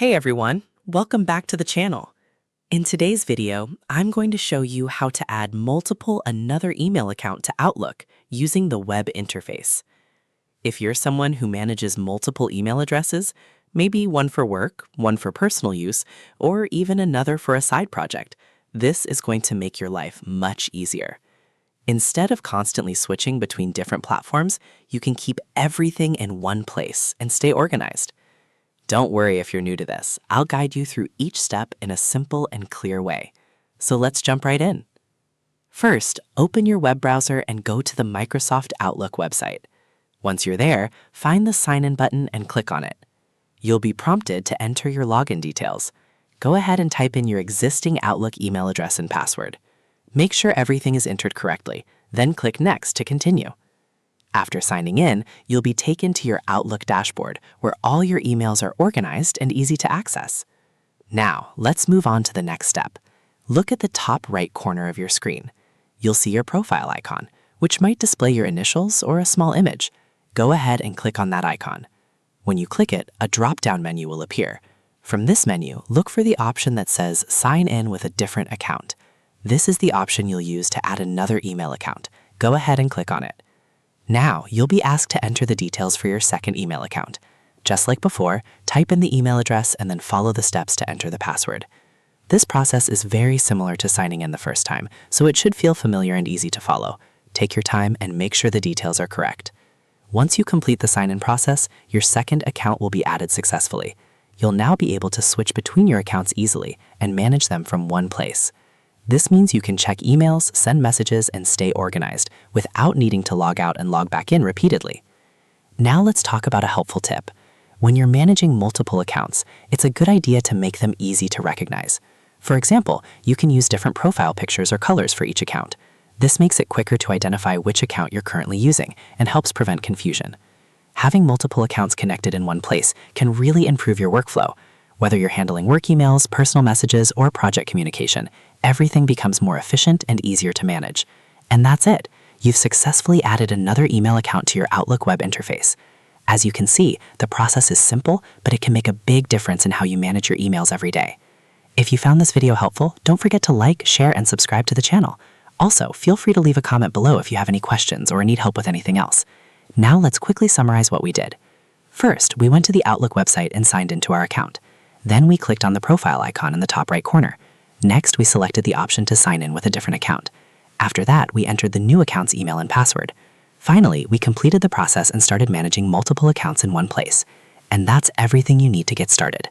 Hey everyone, welcome back to the channel. In today's video, I'm going to show you how to add multiple another email account to Outlook using the web interface. If you're someone who manages multiple email addresses, maybe one for work, one for personal use, or even another for a side project, this is going to make your life much easier. Instead of constantly switching between different platforms, you can keep everything in one place and stay organized. Don't worry if you're new to this. I'll guide you through each step in a simple and clear way. So let's jump right in. First, open your web browser and go to the Microsoft Outlook website. Once you're there, find the Sign In button and click on it. You'll be prompted to enter your login details. Go ahead and type in your existing Outlook email address and password. Make sure everything is entered correctly, then click Next to continue. After signing in, you'll be taken to your Outlook dashboard where all your emails are organized and easy to access. Now, let's move on to the next step. Look at the top right corner of your screen. You'll see your profile icon, which might display your initials or a small image. Go ahead and click on that icon. When you click it, a drop-down menu will appear. From this menu, look for the option that says Sign In with a different account. This is the option you'll use to add another email account. Go ahead and click on it. Now, you'll be asked to enter the details for your second email account. Just like before, type in the email address and then follow the steps to enter the password. This process is very similar to signing in the first time, so it should feel familiar and easy to follow. Take your time and make sure the details are correct. Once you complete the sign-in process, your second account will be added successfully. You'll now be able to switch between your accounts easily and manage them from one place. This means you can check emails, send messages, and stay organized without needing to log out and log back in repeatedly. Now let's talk about a helpful tip. When you're managing multiple accounts, it's a good idea to make them easy to recognize. For example, you can use different profile pictures or colors for each account. This makes it quicker to identify which account you're currently using and helps prevent confusion. Having multiple accounts connected in one place can really improve your workflow. Whether you're handling work emails, personal messages, or project communication, everything becomes more efficient and easier to manage. And that's it. You've successfully added another email account to your Outlook web interface. As you can see, the process is simple, but it can make a big difference in how you manage your emails every day. If you found this video helpful, don't forget to like, share, and subscribe to the channel. Also, feel free to leave a comment below if you have any questions or need help with anything else. Now let's quickly summarize what we did. First, we went to the Outlook website and signed into our account. Then we clicked on the profile icon in the top right corner. Next, we selected the option to sign in with a different account. After that, we entered the new account's email and password. Finally, we completed the process and started managing multiple accounts in one place. And that's everything you need to get started.